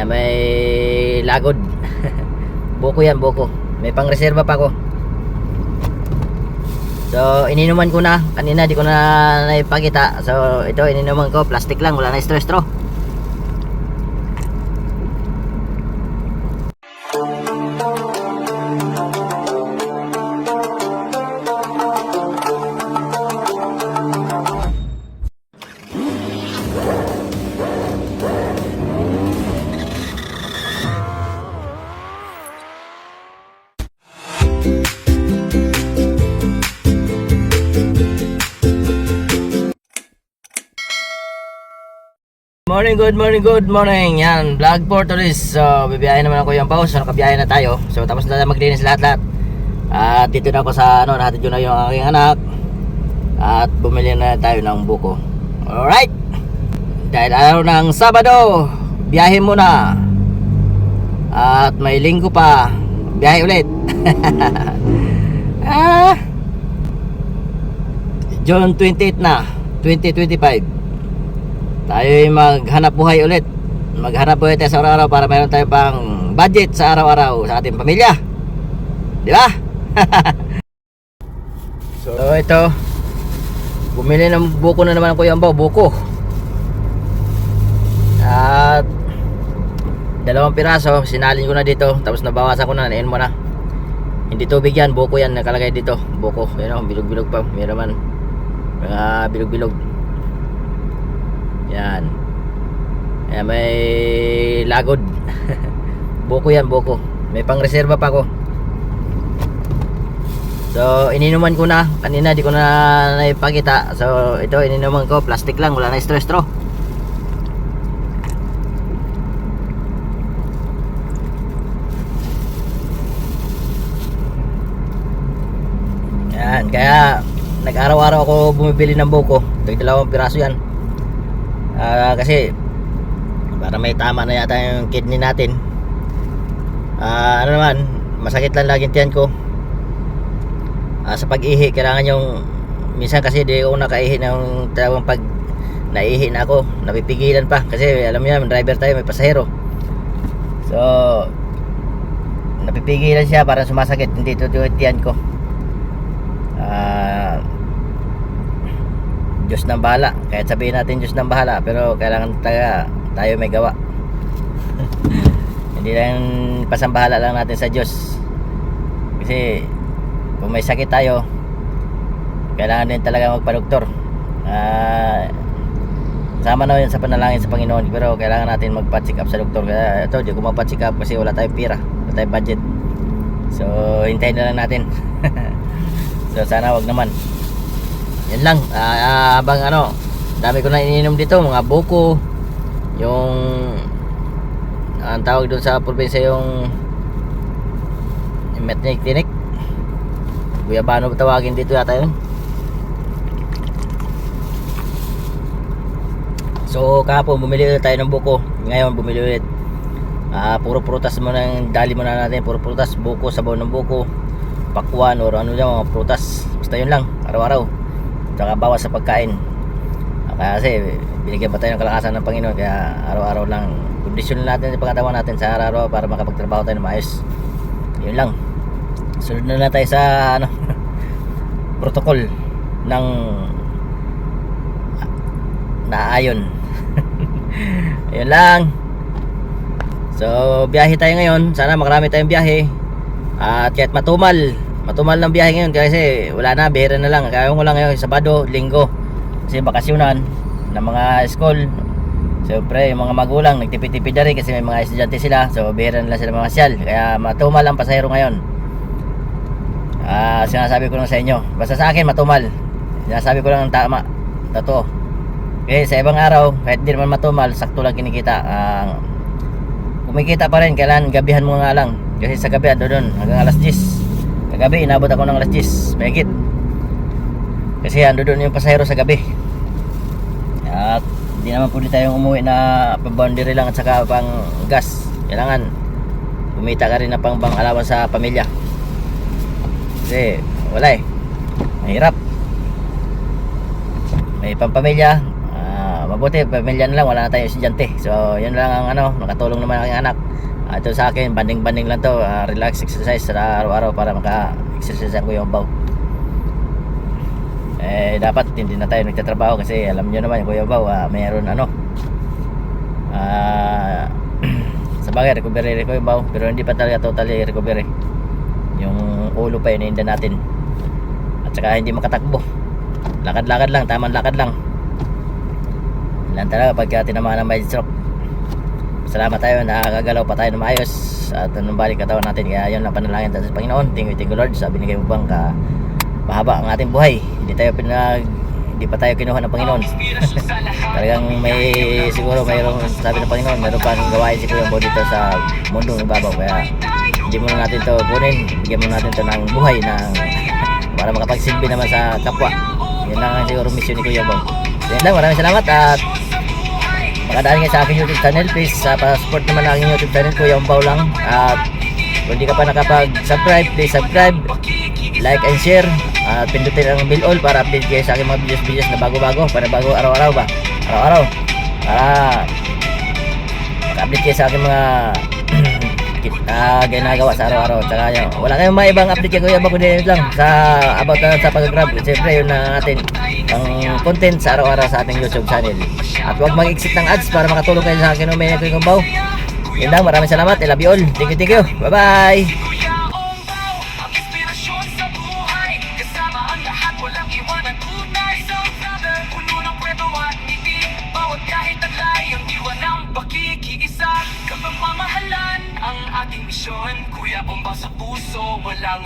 Ayan, may lagod. Buko yan, buko. May pang reserva pa ako. So ininuman ko na. Kanina di ko na naipakita. So ito ininuman ko. Plastic lang, wala na straw. Good morning. Yan, vlog for tourist. So, bibiyahin naman ako yung pause. So, nakabiyahin na tayo. So, tapos na maglinis lahat-lahat. At dito na ako sa, nahatid ko na yung aking anak. At bumili na tayo ng buko. Alright. Dahil araw ng Sabado, biyahin muna. At may linggo pa, biyahe ulit. June 28 na, 2025. Tayo ay maghanap buhay ulit. Maghanap buhay tayo sa araw-araw para mayroon tayo pang budget sa araw-araw sa ating pamilya. Di ba? So ito, bumili ng buko na naman ang Kuya Ambaw. Buko. At 2 piraso, sinalin ko na dito. Tapos nabawasan ko na, nain mo na. Hindi tubig yan, buko yan nakalagay dito. Buko, yun o, bilog-bilog pa. Meron man mga bilog-bilog. Yan. Ayan, may lagod. Buko yan, buko. May pang reserva pa ako. So ininuman ko na. Kanina di ko na naipakita. So ito ininuman ko. Plastic lang, wala na straw. Yan, kaya nag-araw-araw ako bumibili ng buko. 2 piraso yan. Kasi para may tama na yata yung kidney natin. Ano naman, masakit lang lagi tiyan ko. Sa pag-ihi, kailangan yung minsan kasi di ako nakaihi ng talagang pag naihi na ako, napipigilan pa kasi alam niyo, driver tayo, may pasahero. So napipigilan siya, parang sumasakit, hindi tiyan ko. Diyos ng bahala, kahit sabihin natin Diyos ng bahala, pero kailangan tayo may gawa. Hindi lang pasambahala lang natin sa Diyos, kasi kung may sakit tayo, kailangan din talaga magpa-doktor. Sama na yun sa panalangin sa Panginoon, pero kailangan natin magpa-check up sa doktor. Kaya ito, di ko magpa-check up kasi wala tayong pira, wala tayong budget. So hintayin na lang natin. So sana wag naman. Yan lang. Habang dami ko na ininom dito, mga buko, yung ang tawag doon sa probinsya yung Metnik Tinik, Guyabano tawagin dito yata yun. So kahapon bumili ulit tayo ng buko. Ngayon bumili ulit. Puro prutas muna, dali muna natin. Puro prutas, buko, sabaw ng buko, pakwan or ano dyan, mga prutas. Basta yun lang, araw-araw. Tsaka bawas sa pagkain. Kasi binigyan pa tayo ng kalakasan ng Panginoon. Kaya araw-araw lang kondisyon natin yung pagkatawan natin sa araw-araw para makapagtrabaho tayo ng maayos. Yun lang. Sunod na tayo sa protocol ng naayon. Yun lang. So biyahe tayo ngayon. Sana makarami tayong biyahe. At kahit matumal ng biyahe ngayon kasi wala na, bihira na lang. Kaya ko lang ngayon Sabado, Linggo, kasi bakasyonan ng mga school. Siyempre yung mga magulang nagtipid-tipid na rin kasi may mga estudyante sila. So bihira na sila mamasyal. Kaya matumal ang pasahero ngayon. Sinasabi ko lang sa inyo, basta sa akin matumal. Sinasabi ko lang ang tama, totoo. Okay, sa ibang araw kahit di naman matumal, sakto lang kinikita. Kumikita pa rin, kailangan gabihan mo nga lang. Kasi sa gabi ando doon hanggang alas 10. Kagabi inabot ako ng alas 10 mahigit. Kasi ando doon yung pasahero sa gabi. At hindi naman pwede tayong umuwi na pang-boundary lang at saka pang gas. Kailangan kumita ka rin na pang alawan sa pamilya. Kasi wala mahirap. May pampamilya, Mabuti, pamilya na lang, wala na tayong estudyante. So, yun lang ang nakatulong naman ang aking anak. Ito sa akin, banding-banding lang to, relax exercise sa araw-araw para maka-exercise ang Kuya Baw. Dapat hindi na tayo nagtatrabaho kasi alam nyo naman yung Kuya Baw, mayroon sa bagay, recovery Kuya Baw, pero hindi pa talaga totally recovery. Yung ulo pa yun, hinda natin. At saka hindi makatakbo. Lakad-lakad lang, tamang lakad lang. Ilan talaga pagka tinamaan ng mild stroke. Salamat tayo, nakakagalaw pa tayo na maayos at balik katawan natin. Kaya yun lang panalangin tayo sa Panginoon. Thank you Lord sa binigay mo bang mahaba ang ating buhay. Hindi pa tayo kinuha ng Panginoon. Talagang siguro mayroong sabi ng Panginoon, mayroon pang gawain si Kuya Baw dito sa mundong ibabaw. Kaya hindi muna natin to kunin, bigyan muna natin to ng buhay para makapagsilbi naman sa kapwa. Yun lang ang siguro mission ni Kuya Baw. Yan lang, maraming salamat at makadaan kayo sa aking YouTube channel. Please pa-support naman ang aking YouTube channel, Kuya Baw lang. At kung hindi ka pa nakapag-subscribe, please subscribe, like and share. At pindutin ang bell all para update kayo sa aking mga videos na bago-bago, para bago araw-araw ba? Araw-araw. Para maka-update kayo sa aking mga ginagawa sa araw-araw. Tsaka yun, wala kayong mga ibang update kayo Kuya Baw, kundi lang about sa pag-grab. Siyempre yun na natin ang content sa araw-araw sa ating YouTube channel. At huwag mag-exit ng ads para makatulong kayo sa akin o may Kuya Baw. Yun lang, maraming salamat. I love you all. Thank you. Bye-bye. Walang iwanan tunay sa brother, puno ng kwentuhan, ngiti, bawat kahit taglay, ang iwan ng pakikiisa, kapag mamahalan, ang ating misyon, Kuya Baw sa puso, walang